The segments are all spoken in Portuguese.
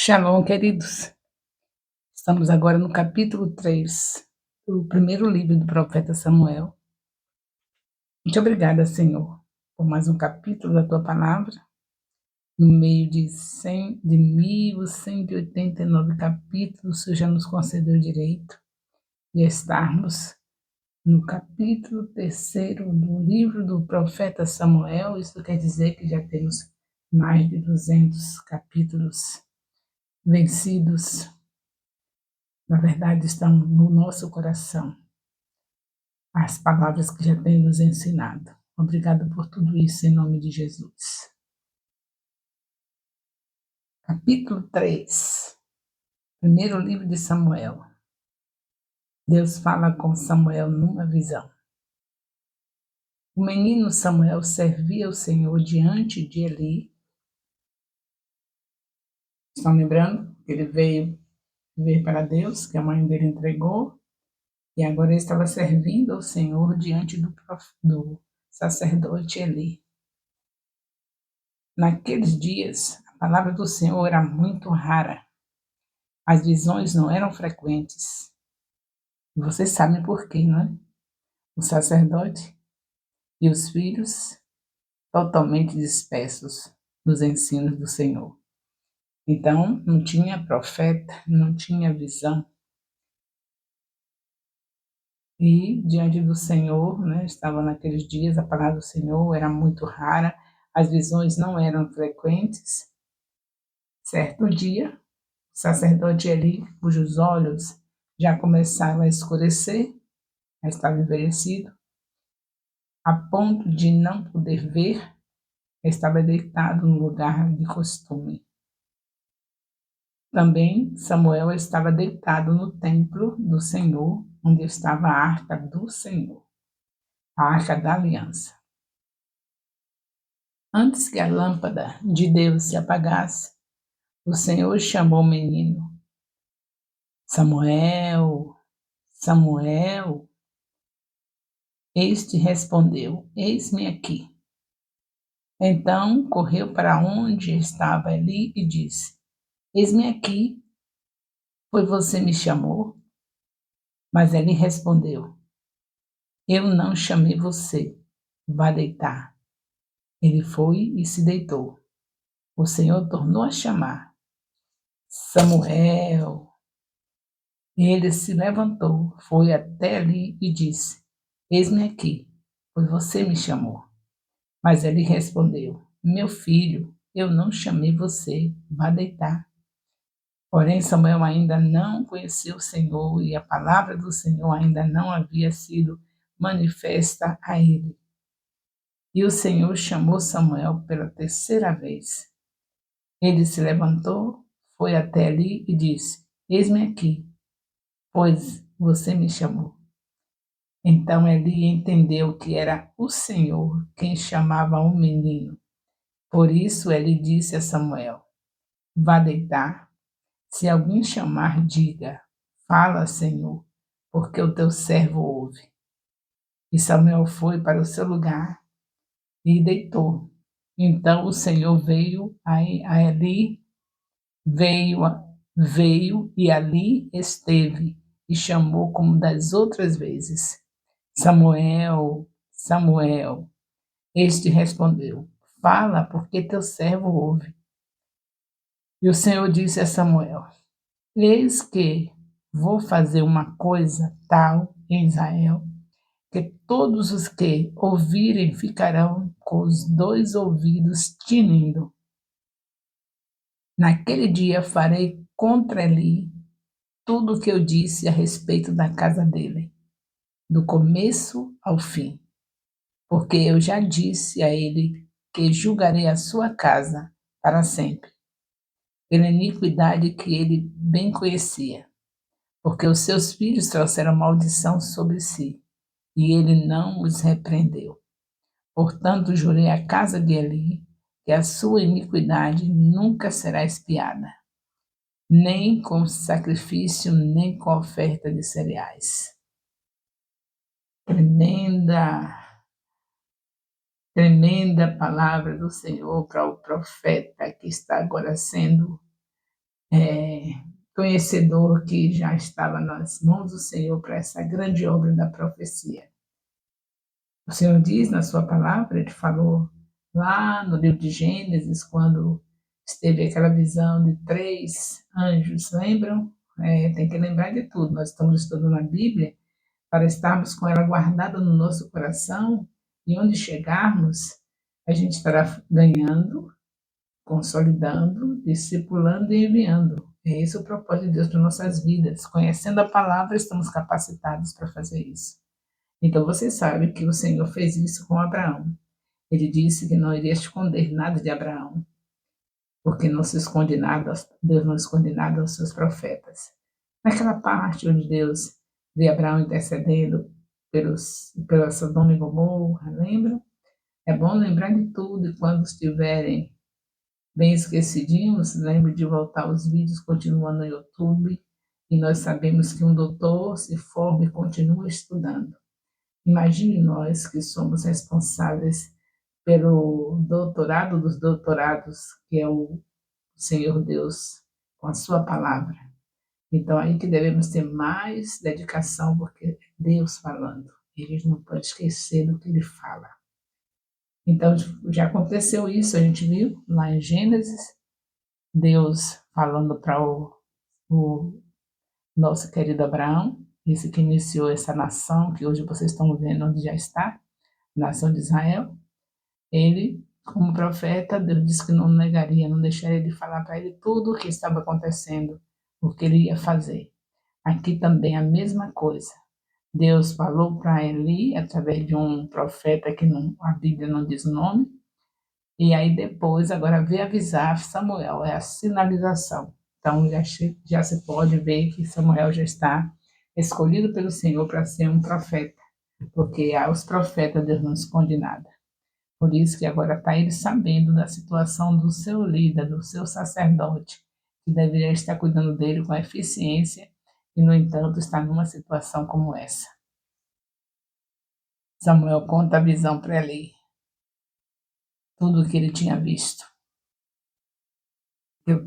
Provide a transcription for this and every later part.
Shalom, queridos. Estamos agora no capítulo 3 do primeiro livro do profeta Samuel. Muito obrigada, Senhor, por mais um capítulo da tua palavra, no meio de 1.189 capítulos. O Senhor já nos concedeu o direito de estarmos no capítulo 3º do livro do profeta Samuel. Isso quer dizer que já temos mais de 200 capítulos vencidos. Na verdade, estão no nosso coração as palavras que já tem nos ensinado. Obrigada por tudo isso, em nome de Jesus. Capítulo 3, primeiro livro de Samuel. Deus fala com Samuel numa visão. O menino Samuel servia o Senhor diante de Eli. Estão lembrando? Ele veio para Deus, que a mãe dele entregou, e agora ele estava servindo ao Senhor diante do sacerdote Eli. Naqueles dias, a palavra do Senhor era muito rara. As visões não eram frequentes. Vocês sabem por quê, não é? O sacerdote e os filhos totalmente dispersos dos ensinos do Senhor. Então, não tinha profeta, não tinha visão. E diante do Senhor, né, estava naqueles dias, a palavra do Senhor era muito rara, as visões não eram frequentes. Certo dia, o sacerdote Eli, cujos olhos já começavam a escurecer, já estava envelhecido, a ponto de não poder ver, estava deitado no lugar de costume. Também Samuel estava deitado no templo do Senhor, onde estava a arca do Senhor, a arca da aliança. Antes que a lâmpada de Deus se apagasse, o Senhor chamou o menino. Samuel, Samuel. Este respondeu: Eis-me aqui. Então correu para onde estava Eli e disse: Eis-me aqui, pois você me chamou. Mas Eli respondeu: Eu não chamei você, vá deitar. Ele foi e se deitou. O Senhor tornou a chamar: Samuel. Ele se levantou, foi até ali e disse: Eis-me aqui, pois você me chamou. Mas ele respondeu: Meu filho, eu não chamei você, vá deitar. Porém, Samuel ainda não conhecia o Senhor e a palavra do Senhor ainda não havia sido manifesta a ele. E o Senhor chamou Samuel pela terceira vez. Ele se levantou, foi até ali e disse: Eis-me aqui, pois você me chamou. Então Eli entendeu que era o Senhor quem chamava o menino. Por isso ele disse a Samuel: Vá deitar. Se alguém chamar, diga: Fala, Senhor, porque o teu servo ouve. E Samuel foi para o seu lugar e deitou. Então o Senhor veio a Eli, veio e ali esteve e chamou como das outras vezes: Samuel, Samuel. Este respondeu: Fala, porque teu servo ouve. E o Senhor disse a Samuel: Eis que vou fazer uma coisa tal em Israel, que todos os que ouvirem ficarão com os dois ouvidos tinindo. Naquele dia farei contra ele tudo o que eu disse a respeito da casa dele, do começo ao fim, porque eu já disse a ele que julgarei a sua casa para sempre, pela iniquidade que ele bem conhecia, porque os seus filhos trouxeram maldição sobre si, e ele não os repreendeu. Portanto, jurei à casa de Eli que a sua iniquidade nunca será expiada, nem com sacrifício, nem com oferta de cereais. Tremenda palavra do Senhor para o profeta que está agora sendo é, conhecedor que já estava nas mãos do Senhor para essa grande obra da profecia. O Senhor diz na sua palavra, ele falou lá no livro de Gênesis, quando esteve aquela visão de 3 anjos, lembram? Tem que lembrar de tudo, nós estamos estudando a Bíblia para estarmos com ela guardada no nosso coração e onde chegarmos, a gente estará ganhando, consolidando, discipulando e enviando. É esse o propósito de Deus para nossas vidas. Conhecendo a palavra, estamos capacitados para fazer isso. Então você sabe que o Senhor fez isso com Abraão. Ele disse que não iria esconder nada de Abraão, porque não se esconde nada, Deus não esconde nada aos seus profetas. Naquela parte onde Deus vê Abraão intercedendo pela Sodoma e Gomorra, lembram? É bom lembrar de tudo e quando estiverem bem esquecidinhos, lembre de voltar os vídeos, continuando no YouTube. E nós sabemos que um doutor se forma e continua estudando. Imagine nós que somos responsáveis pelo doutorado dos doutorados, que é o Senhor Deus, com a sua palavra. Então, aí que devemos ter mais dedicação, porque é Deus falando. E a gente não pode esquecer do que ele fala. Então, já aconteceu isso, a gente viu lá em Gênesis, Deus falando para o nosso querido Abraão, esse que iniciou essa nação, que hoje vocês estão vendo onde já está, nação de Israel. Ele, como profeta, Deus disse que não negaria, não deixaria de falar para ele tudo o que estava acontecendo, o que ele ia fazer. Aqui também a mesma coisa. Deus falou para Eli, através de um profeta que não, a Bíblia não diz o nome, e aí depois, agora veio avisar Samuel, é a sinalização. Então já se pode ver que Samuel já está escolhido pelo Senhor para ser um profeta, porque aos profetas Deus não esconde nada. Por isso que agora está ele sabendo da situação do seu líder, do seu sacerdote, que deveria estar cuidando dele com eficiência e, no entanto, está numa situação como essa. Samuel conta a visão para Eli, tudo o que ele tinha visto,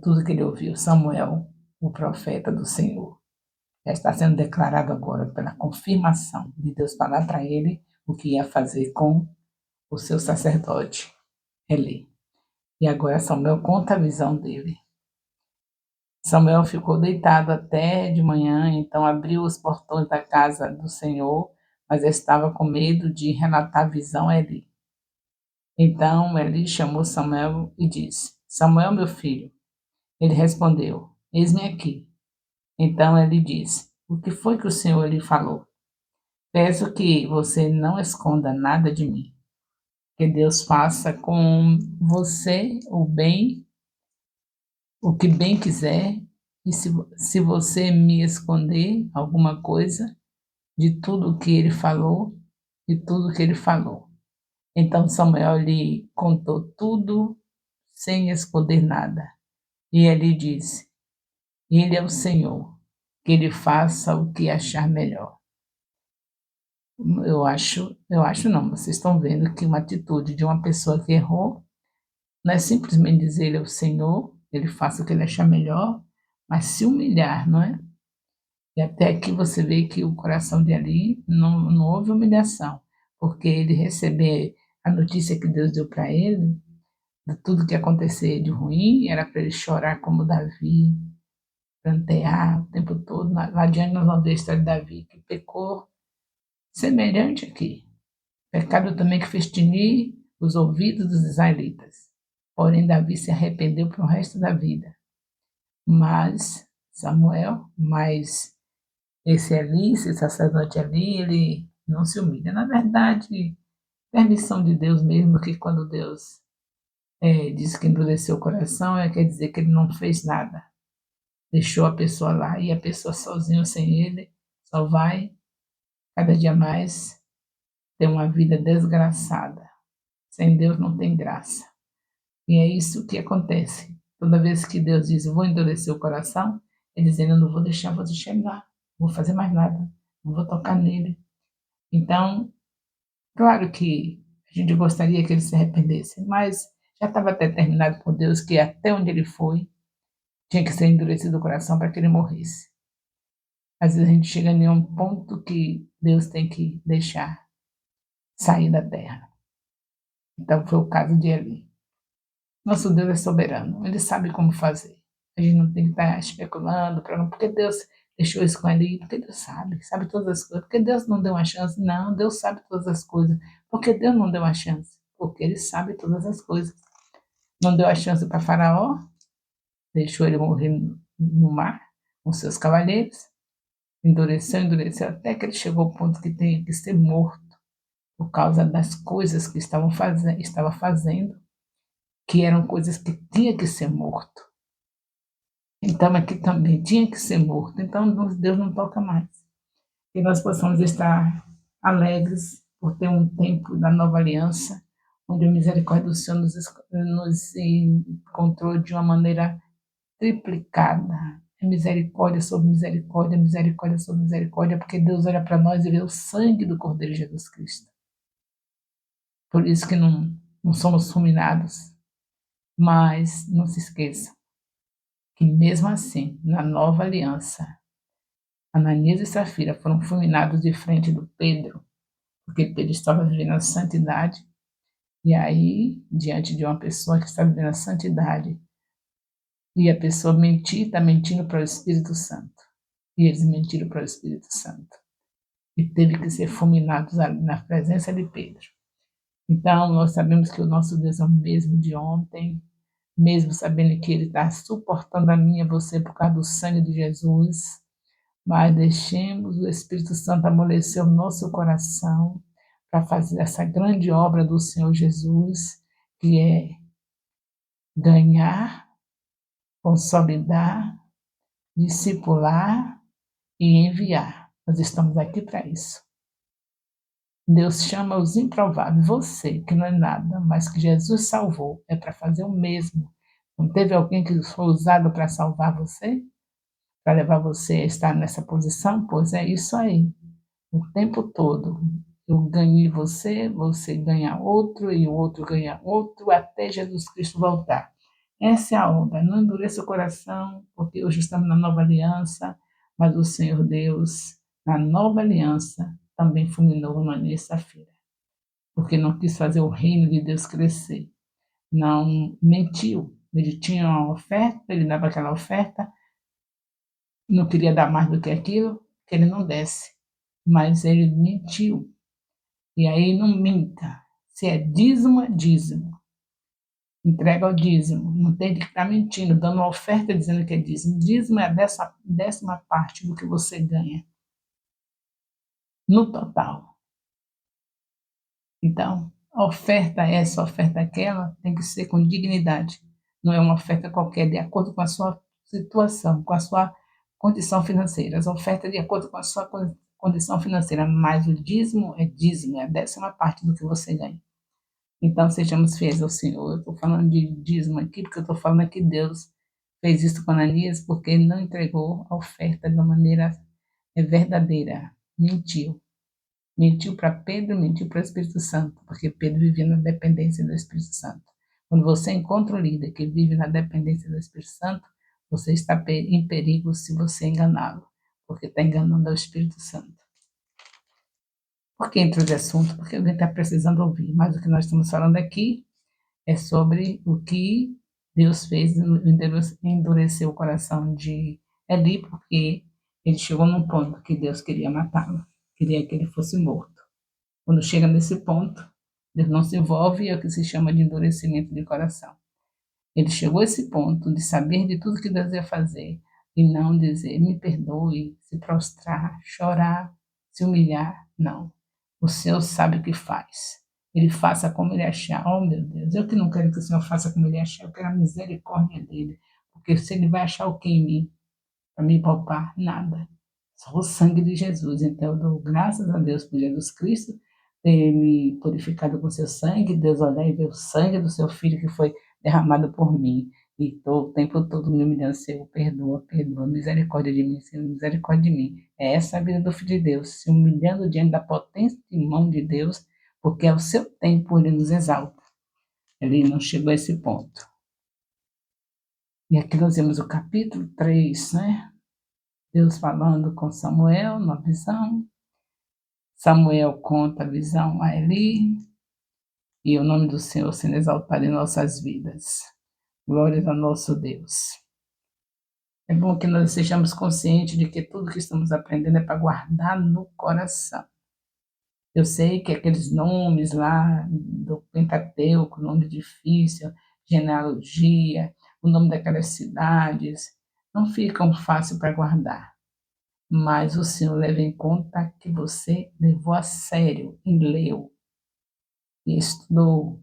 tudo que ele ouviu. Samuel, o profeta do Senhor, já está sendo declarado agora pela confirmação de Deus falar para ele o que ia fazer com o seu sacerdote, Eli. E agora Samuel conta a visão dele. Samuel ficou deitado até de manhã, então abriu os portões da casa do Senhor, mas estava com medo de relatar a visão a Eli. Então Eli chamou Samuel e disse: Samuel, meu filho. Ele respondeu: Eis-me aqui. Então ele disse: O que foi que o Senhor lhe falou? Peço que você não esconda nada de mim. Que Deus faça com você o que bem quiser, e se você me esconder alguma coisa de tudo o que ele falou, de tudo o que ele falou. Então Samuel lhe contou tudo sem esconder nada. E ele disse: Ele é o Senhor, que ele faça o que achar melhor. Eu acho não, vocês estão vendo que uma atitude de uma pessoa que errou não é simplesmente dizer ele é o Senhor, ele faça o que ele achar melhor, mas se humilhar, não é? E até aqui você vê que o coração de Ali não houve humilhação, porque ele receber a notícia que Deus deu para ele, de tudo que acontecer de ruim, era para ele chorar como Davi, plantear o tempo todo. Lá adiante nós vamos ver a história de Davi, que pecou semelhante aqui. Pecado também que fez tinir os ouvidos dos israelitas. Porém, Davi se arrependeu para o resto da vida. Mas esse ali, esse sacerdote ali, ele não se humilha. Na verdade, permissão de Deus mesmo, que quando Deus diz que endureceu o coração, quer dizer que ele não fez nada. Deixou a pessoa lá e a pessoa sozinha, sem ele, só vai cada dia mais ter uma vida desgraçada. Sem Deus não tem graça. E é isso que acontece. Toda vez que Deus diz, eu vou endurecer o coração, ele dizendo, eu não vou deixar você chegar, não vou fazer mais nada, não vou tocar nele. Então, claro que a gente gostaria que ele se arrependesse, mas já estava determinado por Deus que até onde ele foi, Tinha que ser endurecido o coração para que ele morresse. Às vezes a gente chega em um ponto que Deus tem que deixar sair da terra. Então foi o caso de Eli. Nosso Deus é soberano, ele sabe como fazer. A gente não tem que estar especulando, porque Deus deixou isso com ele, porque Deus sabe todas as coisas. Porque Deus não deu uma chance? Não, Deus sabe todas as coisas. Porque Deus não deu uma chance? Porque ele sabe todas as coisas. Não deu a chance para Faraó, deixou ele morrer no mar com seus cavaleiros, endureceu, até que ele chegou ao ponto que tem que ser morto por causa das coisas que estava fazendo, que eram coisas que tinha que ser morto. Então aqui também tinha que ser morto. Então Deus não toca mais. Que nós possamos estar alegres por ter um tempo da nova aliança, onde a misericórdia do Senhor nos encontrou de uma maneira triplicada. É misericórdia sobre misericórdia, misericórdia sobre misericórdia, porque Deus olha para nós e vê o sangue do Cordeiro Jesus Cristo. Por isso que não somos fulminados. Mas não se esqueça que mesmo assim, na nova aliança, Ananias e Safira foram fulminados de frente do Pedro, porque Pedro estava vivendo a santidade, e aí, diante de uma pessoa que está vivendo a santidade, e a pessoa mentir, está mentindo para o Espírito Santo. E eles mentiram para o Espírito Santo. E teve que ser fulminados ali na presença de Pedro. Então, nós sabemos que o nosso Deus é o mesmo de ontem, mesmo sabendo que Ele está suportando a mim e a você por causa do sangue de Jesus, mas deixemos o Espírito Santo amolecer o nosso coração para fazer essa grande obra do Senhor Jesus, que é ganhar, consolidar, discipular e enviar. Nós estamos aqui para isso. Deus chama os improváveis. Você, que não é nada, mas que Jesus salvou, é para fazer o mesmo. Não teve alguém que foi usado para salvar você? Para levar você a estar nessa posição? Pois é isso aí. O tempo todo. Eu ganhei você, você ganha outro, e o outro ganha outro, até Jesus Cristo voltar. Essa é a obra. Não endureça o coração, porque hoje estamos na nova aliança, mas o Senhor Deus, na nova aliança, também fulminou Ananias e Safira, porque não quis fazer o reino de Deus crescer. Não mentiu. Ele tinha uma oferta, ele dava aquela oferta, não queria dar mais do que aquilo, que ele não desse. Mas ele mentiu. E aí não minta. Se é dízimo, é dízimo. Entrega o dízimo. Não tem que estar mentindo, dando uma oferta dizendo que é dízimo. Dízimo é a décima parte do que você ganha no total. Então, a oferta essa, a oferta aquela, tem que ser com dignidade. Não é uma oferta qualquer, de acordo com a sua situação, com a sua condição financeira. As ofertas de acordo com a sua condição financeira, mas o dízimo, é a décima parte do que você ganha. Então, sejamos fiéis ao Senhor. Eu estou falando de dízimo aqui, porque eu estou falando que Deus fez isso com Ananias, porque ele não entregou a oferta de uma maneira verdadeira. Mentiu. Mentiu para Pedro, mentiu para o Espírito Santo, porque Pedro vivia na dependência do Espírito Santo. Quando você encontra um líder que vive na dependência do Espírito Santo, você está em perigo se você enganá-lo, porque está enganando ao Espírito Santo. Por que entrou de assunto? Porque alguém está precisando ouvir. Mas o que nós estamos falando aqui é sobre o que Deus fez, endureceu o coração de Eli, porque ele chegou num ponto que Deus queria matá-lo, queria que ele fosse morto. Quando chega nesse ponto, Deus não se envolve, é o que se chama de endurecimento de coração. Ele chegou a esse ponto de saber de tudo que Deus ia fazer e não dizer, me perdoe, se prostrar, chorar, se humilhar. Não. O Senhor sabe o que faz. Ele faça como ele achar. Oh, meu Deus, eu que não quero que o Senhor faça como ele achar, eu quero a misericórdia dele. Porque se ele vai achar o que em mim, para me poupar, nada. Só o sangue de Jesus. Então, eu dou graças a Deus por Jesus Cristo ter me purificado com seu sangue. Deus olhar e ver o sangue do seu filho que foi derramado por mim. E estou o tempo todo me humilhando, Senhor, perdoa, perdoa, misericórdia de mim, Senhor, misericórdia de mim. É essa a vida do Filho de Deus, se humilhando diante da potência de mão de Deus, porque é o seu tempo, ele nos exalta. Ele não chegou a esse ponto. E aqui nós vemos o capítulo 3, né? Deus falando com Samuel na visão. Samuel conta a visão a Eli. E o nome do Senhor sendo exaltado em nossas vidas. Glórias ao nosso Deus. É bom que nós sejamos conscientes de que tudo que estamos aprendendo é para guardar no coração. Eu sei que aqueles nomes lá do Pentateuco, nome difícil, genealogia, o nome daquelas cidades, não ficam fácil para guardar. Mas o Senhor leva em conta que você levou a sério e leu e estudou.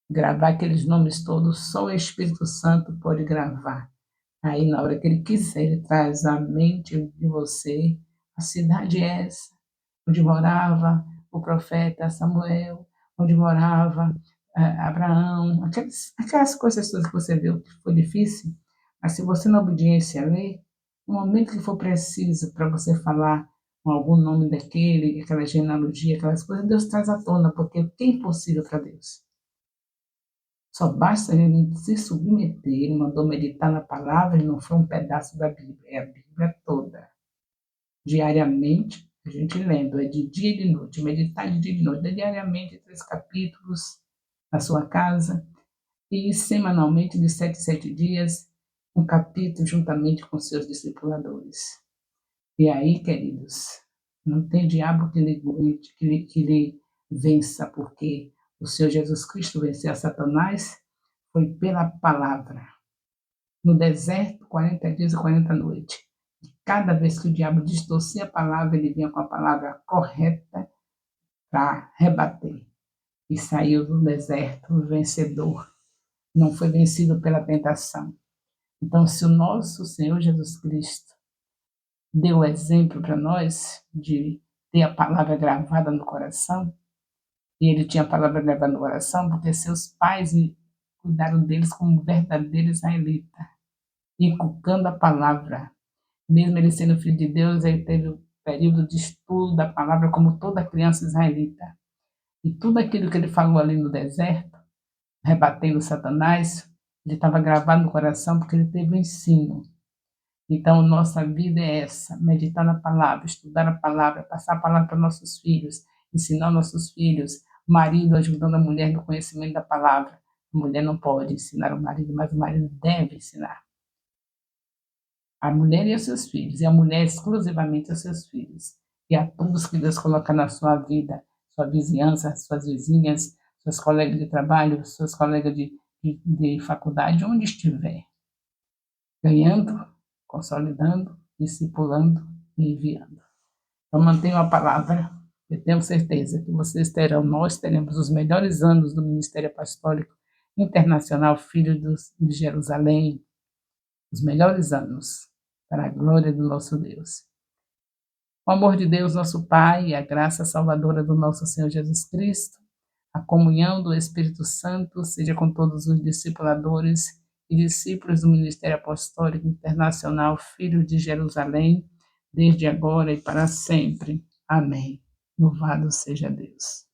Gravar aqueles nomes todos, só o Espírito Santo pode gravar. Aí, na hora que ele quiser, ele traz à mente de você a cidade é essa, onde morava o profeta Samuel, onde morava Abraão, aquelas coisas todas que você viu que foi difícil, mas se você na obediência ler, no momento que for preciso para você falar com algum nome daquele, aquela genealogia, aquelas coisas, Deus traz à tona, porque o que é impossível para Deus? Só basta ele se submeter, ele mandou meditar na palavra, e não foi um pedaço da Bíblia, é a Bíblia toda. Diariamente, a gente lendo, é de dia e de noite, meditar de dia e de noite, diariamente 3 capítulos na sua casa, e semanalmente, de 7 em 7 dias, um capítulo juntamente com seus discipuladores. E aí, queridos, não tem diabo que lhe vença, porque o Senhor Jesus Cristo venceu a Satanás foi pela palavra. No deserto, 40 dias e 40 noites. E cada vez que o diabo distorcia a palavra, ele vinha com a palavra correta para rebater. E saiu do deserto vencedor. Não foi vencido pela tentação. Então, se o nosso Senhor Jesus Cristo deu o exemplo para nós de ter a palavra gravada no coração, e ele tinha a palavra gravada no coração porque seus pais cuidaram deles como verdadeiros israelitas, inculcando a palavra. Mesmo ele sendo filho de Deus, ele teve um período de estudo da palavra como toda criança israelita. E tudo aquilo que ele falou ali no deserto, rebatendo Satanás, ele estava gravado no coração porque ele teve o ensino. Então, nossa vida é essa, meditar na palavra, estudar a palavra, passar a palavra para nossos filhos, ensinar nossos filhos, marido ajudando a mulher no conhecimento da palavra. A mulher não pode ensinar o marido, mas o marido deve ensinar. A mulher e os seus filhos, e a mulher exclusivamente aos seus filhos. E a todos que Deus coloca na sua vida, sua vizinhança, suas vizinhas, seus colegas de trabalho, seus colegas de faculdade, onde estiver. Ganhando, consolidando, discipulando e enviando. Então, mantenham a palavra. Eu tenho certeza que vocês terão, nós teremos os melhores anos do Ministério Apostólico Internacional Filho de Jerusalém, os melhores anos, para a glória do nosso Deus. O amor de Deus, nosso Pai, e a graça salvadora do nosso Senhor Jesus Cristo, a comunhão do Espírito Santo, seja com todos os discipuladores e discípulos do Ministério Apostólico Internacional Filho de Jerusalém, desde agora e para sempre. Amém. Louvado seja Deus.